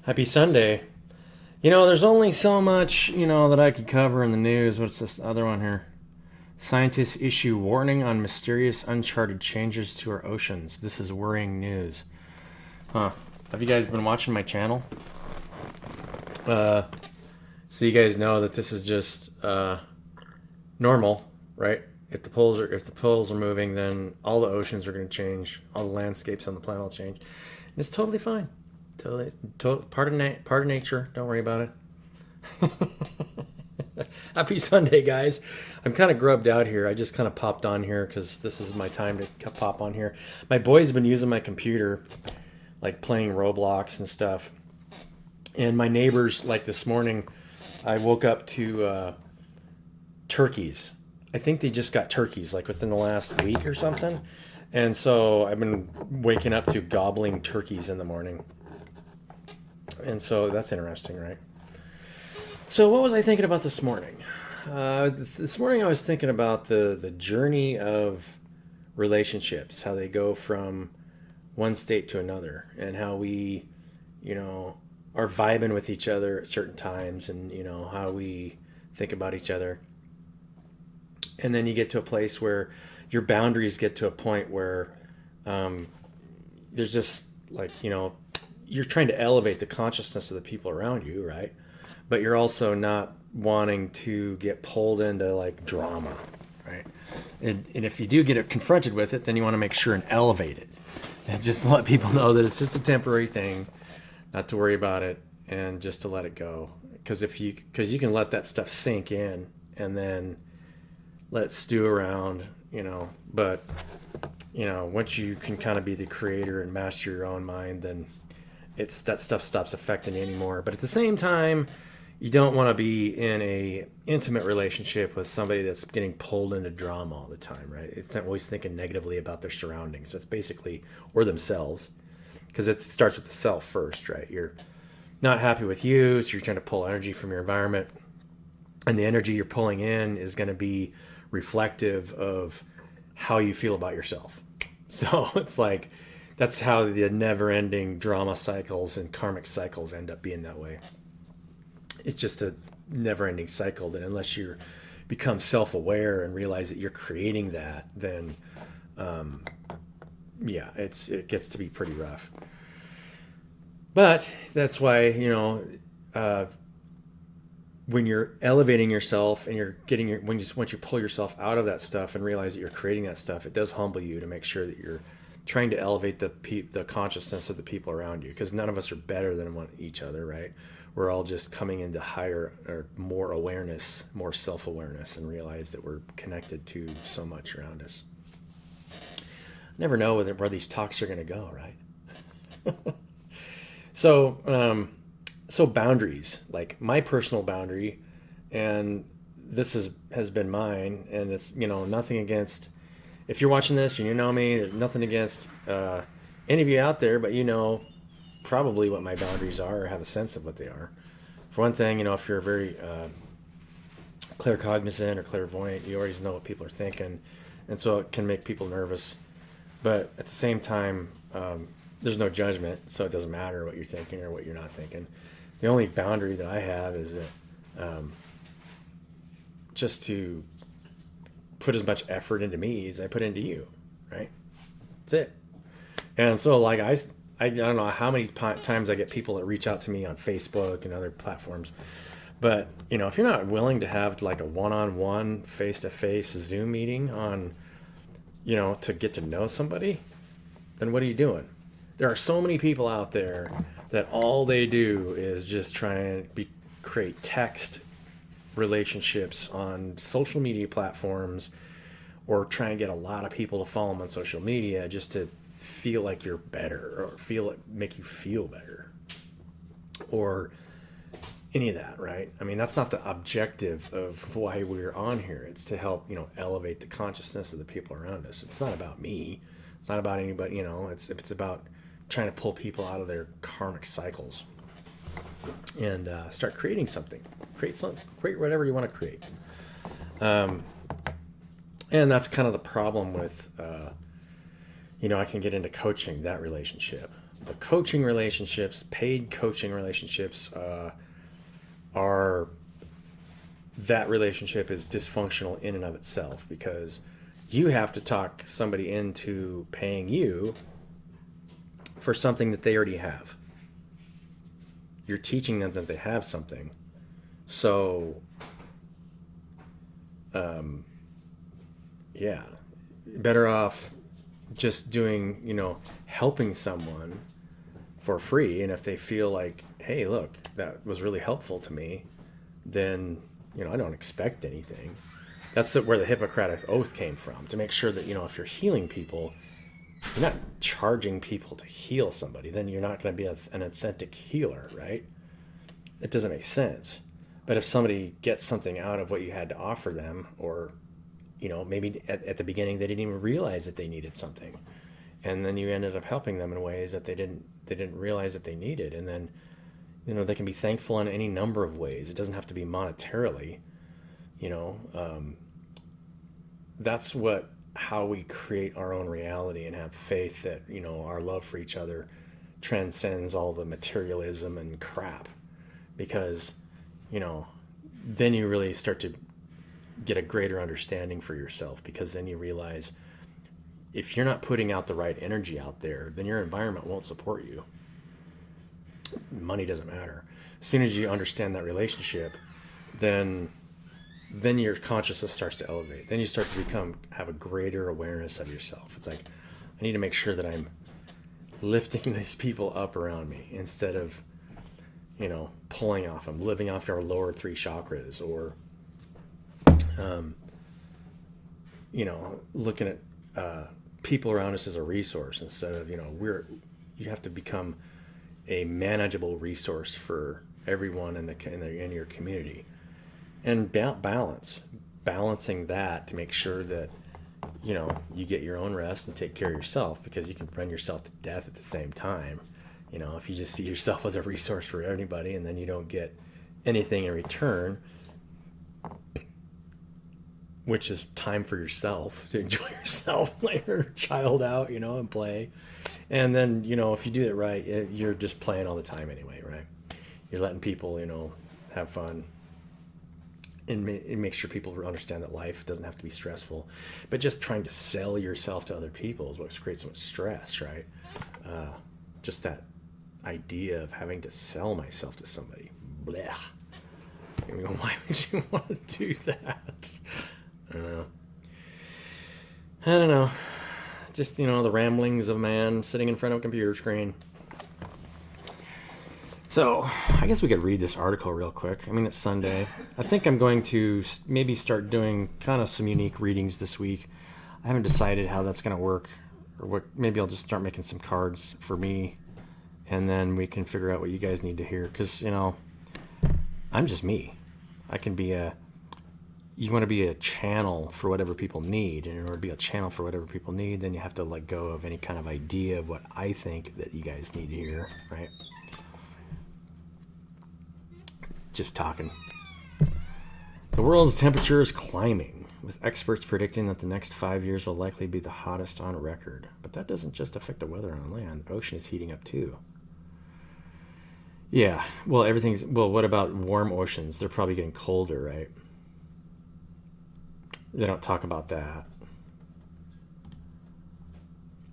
Happy Sunday. There's only so much, that I could cover in the news. What's this other one here? Scientists issue warning on mysterious uncharted changes to our oceans. This is worrying news. Huh. Have you guys been watching my channel? Uh, so you guys know that this is just normal, right? If the poles are moving, then all the oceans are going to change. All the landscapes on the planet will change, and it's totally fine. Totally, part of nature. Don't worry about it. Happy Sunday, guys. I'm kind of grubbed out here. I just kind of popped on here because this is my time to pop on here. My boy's been using my computer, like playing Roblox and stuff. And my neighbors, like this morning, I woke up to turkeys. I think they just got turkeys, like within the last week or something. And so I've been waking up to gobbling turkeys in the morning. And so that's interesting, right? So what was I thinking about this morning? This morning I was thinking about the journey of relationships, how they go from one state to another, and how we, are vibing with each other at certain times, and how we think about each other. And then you get to a place where your boundaries get to a point where there's just like you're trying to elevate the consciousness of the people around you, right? But you're also not wanting to get pulled into like drama, right? And if you do get confronted with it, then you want to make sure and elevate it, and just let people know that it's just a temporary thing, not to worry about it, and just to let it go. Because you can let that stuff sink in and then let it stew around, But once you can kind of be the creator and master your own mind, then it's that stuff stops affecting you anymore. But at the same time, you don't want to be in a intimate relationship with somebody that's getting pulled into drama all the time, right? It's not always thinking negatively about their surroundings. So it's basically, or themselves, because it starts with the self first, right? You're not happy with you, so you're trying to pull energy from your environment, and the energy you're pulling in is going to be reflective of how you feel about yourself. So it's like that's how the never-ending drama cycles and karmic cycles end up being that way. It's just a never-ending cycle. That unless you become self-aware and realize that you're creating that, then yeah, it gets to be pretty rough. But that's why when you're elevating yourself and you're getting once you pull yourself out of that stuff and realize that you're creating that stuff, it does humble you to make sure that you're trying to elevate the consciousness of the people around you, because none of us are better than each other, right? We're all just coming into higher or more awareness, more self-awareness, and realize that we're connected to so much around us. Never know where these talks are going to go, right? So boundaries, like my personal boundary, and this has been mine, and it's nothing against. If you're watching this and you know me, there's nothing against any of you out there, but probably what my boundaries are or have a sense of what they are. For one thing, if you're very claircognizant or clairvoyant, you always know what people are thinking, and so it can make people nervous. But at the same time, there's no judgment, so it doesn't matter what you're thinking or what you're not thinking. The only boundary that I have is that just to put as much effort into me as I put into you, right? That's it. And so, like, I don't know how many times I get people that reach out to me on Facebook and other platforms, but if you're not willing to have like a one-on-one, face-to-face Zoom meeting on, to get to know somebody, then what are you doing? There are so many people out there that all they do is just try and create text relationships on social media platforms, or try and get a lot of people to follow them on social media just to feel like you're better, or make you feel better, or any of that, right? I mean, that's not the objective of why we're on here. It's to help elevate the consciousness of the people around us. It's not about me. It's not about anybody. It's about trying to pull people out of their karmic cycles and start creating something. Create whatever you want to create. And that's kind of the problem with, I can get into coaching that relationship. the coaching relationships, paid coaching relationships, are that relationship is dysfunctional in and of itself, because you have to talk somebody into paying you for something that they already have. You're teaching them that they have something. So, yeah, better off just doing, helping someone for free. And if they feel like, hey, look, that was really helpful to me, then, I don't expect anything. That's where the Hippocratic oath came from, to make sure that, if you're healing people, you're not charging people to heal somebody. Then you're not going to be an authentic healer, right? It doesn't make sense. But if somebody gets something out of what you had to offer them, or, maybe at the beginning they didn't even realize that they needed something, and then you ended up helping them in ways that they didn't realize that they needed, and then, they can be thankful in any number of ways. It doesn't have to be monetarily, that's how we create our own reality and have faith that, our love for each other transcends all the materialism and crap. Because, then you really start to get a greater understanding for yourself, because then you realize if you're not putting out the right energy out there, then your environment won't support you. Money doesn't matter. As soon as you understand that relationship, then your consciousness starts to elevate. Then you start to have a greater awareness of yourself. It's like, I need to make sure that I'm lifting these people up around me, instead of, pulling off them, living off our lower 3 chakras, or, looking at people around us as a resource, instead of, you have to become a manageable resource for everyone in your community. And balancing that to make sure that, you get your own rest and take care of yourself, because you can run yourself to death at the same time. If you just see yourself as a resource for anybody, and then you don't get anything in return, which is time for yourself to enjoy yourself, let your child out, and play. And then, if you do it right, you're just playing all the time anyway, right? You're letting people, have fun. And make sure people understand that life doesn't have to be stressful. But just trying to sell yourself to other people is what creates so much stress, right? Just that idea of having to sell myself to somebody. Blech. Why would you want to do that? I don't know. Just, the ramblings of a man sitting in front of a computer screen. So, I guess we could read this article real quick. It's Sunday. I think I'm going to maybe start doing kind of some unique readings this week. I haven't decided how that's going to work, or what. Maybe I'll just start making some cards for me, and then we can figure out what you guys need to hear. Because, I'm just me. I can be you want to be a channel for whatever people need. And in order to be a channel for whatever people need, then you have to let go of any kind of idea of what I think that you guys need to hear, right? Just talking. The world's temperature is climbing, with experts predicting that the next 5 years will likely be the hottest on record. But that doesn't just affect the weather on land. The ocean is heating up too. Yeah, well, what about warm oceans? They're probably getting colder, right? They don't talk about that,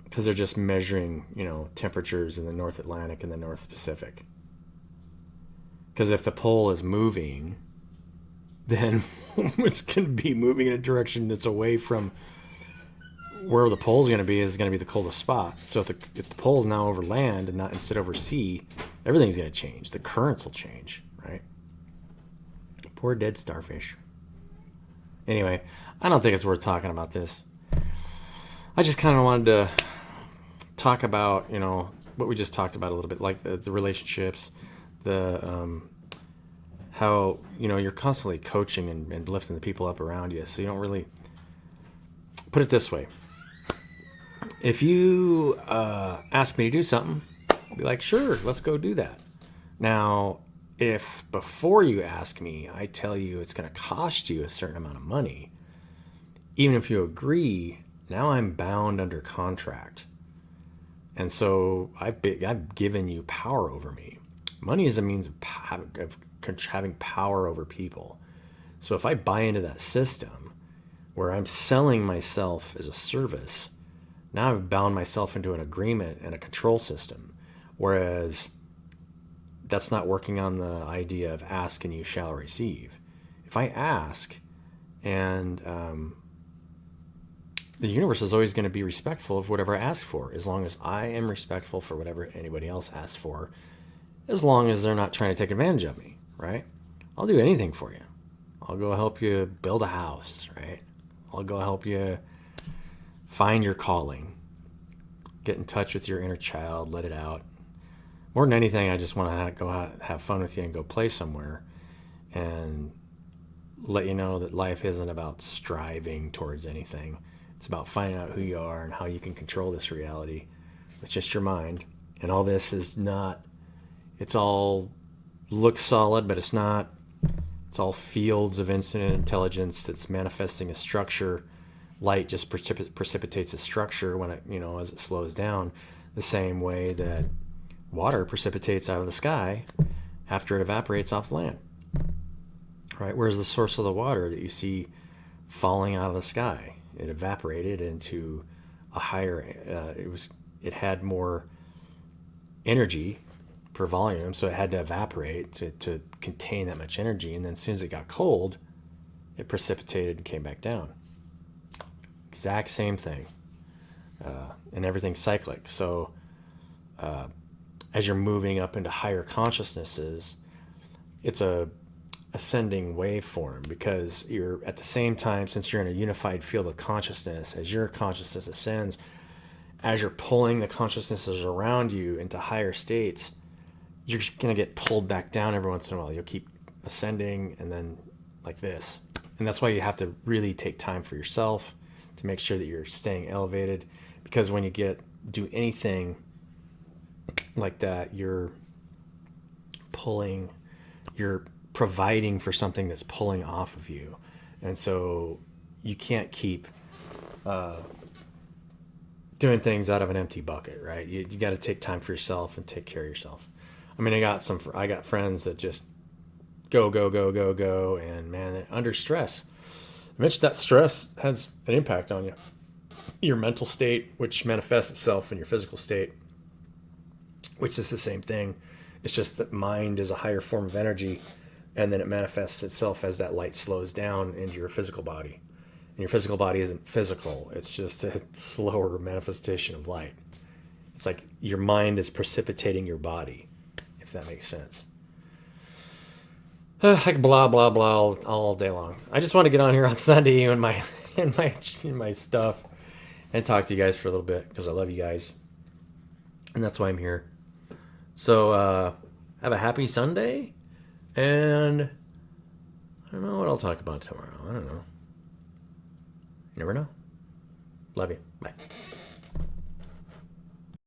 because they're just measuring, temperatures in the North Atlantic and the North Pacific. Because if the pole is moving, then it's going to be moving in a direction that's away from where the pole's going to be. Is going to be the coldest spot. So if the pole is now over land and not instead over sea, everything's going to change. The currents will change, right? Poor dead starfish. Anyway, I don't think it's worth talking about this. I just kind of wanted to talk about, what we just talked about a little bit, like the relationships, how, you're constantly coaching and lifting the people up around you. So you don't really, put it this way. If you ask me to do something, I'll be like, sure, let's go do that. Now, if before you ask me, I tell you it's going to cost you a certain amount of money, even if you agree, now I'm bound under contract. And so I've given you power over me. Money is a means of having power over people. So if I buy into that system where I'm selling myself as a service, now I've bound myself into an agreement and a control system. Whereas that's not working on the idea of ask and you shall receive. If I ask, and the universe is always going to be respectful of whatever I ask for, as long as I am respectful for whatever anybody else asks for, as long as they're not trying to take advantage of me, right? I'll do anything for you. I'll go help you build a house, right? I'll go help you find your calling, get in touch with your inner child, let it out. More than anything, I just want to go out, have fun with you and go play somewhere and let you know that life isn't about striving towards anything. It's about finding out who you are and how you can control this reality with just your mind. And all this is not, it's all looks solid, but it's not. It's all fields of infinite intelligence that's manifesting a structure. Light just precipitates a structure when it, as it slows down, the same way that water precipitates out of the sky after it evaporates off land. Right? Where's the source of the water that you see falling out of the sky? It evaporated into a higher. It had more energy per volume, so it had to evaporate to contain that much energy. And then as soon as it got cold, it precipitated and came back down. Exact same thing, and everything's cyclic. So as you're moving up into higher consciousnesses, it's a ascending waveform, because you're at the same time, since you're in a unified field of consciousness, as your consciousness ascends, as you're pulling the consciousnesses around you into higher states, you're just going to get pulled back down every once in a while. You'll keep ascending and then like this. And that's why you have to really take time for yourself to make sure that you're staying elevated, because when you do anything like that, you're providing for something that's pulling off of you. And so you can't keep doing things out of an empty bucket, right? You got to take time for yourself and take care of yourself. I mean, I got friends that just go, and man, under stress, eventually that stress has an impact on you. Your mental state, which manifests itself in your physical state, which is the same thing. It's just that mind is a higher form of energy, and then it manifests itself as that light slows down into your physical body. And your physical body isn't physical. It's just a slower manifestation of light. It's like your mind is precipitating your body, if that makes sense. I can blah, blah, blah all day long. I just want to get on here on Sunday in my stuff and talk to you guys for a little bit, because I love you guys. And that's why I'm here. So have a happy Sunday. And I don't know what I'll talk about tomorrow. I don't know. You never know. Love you. Bye.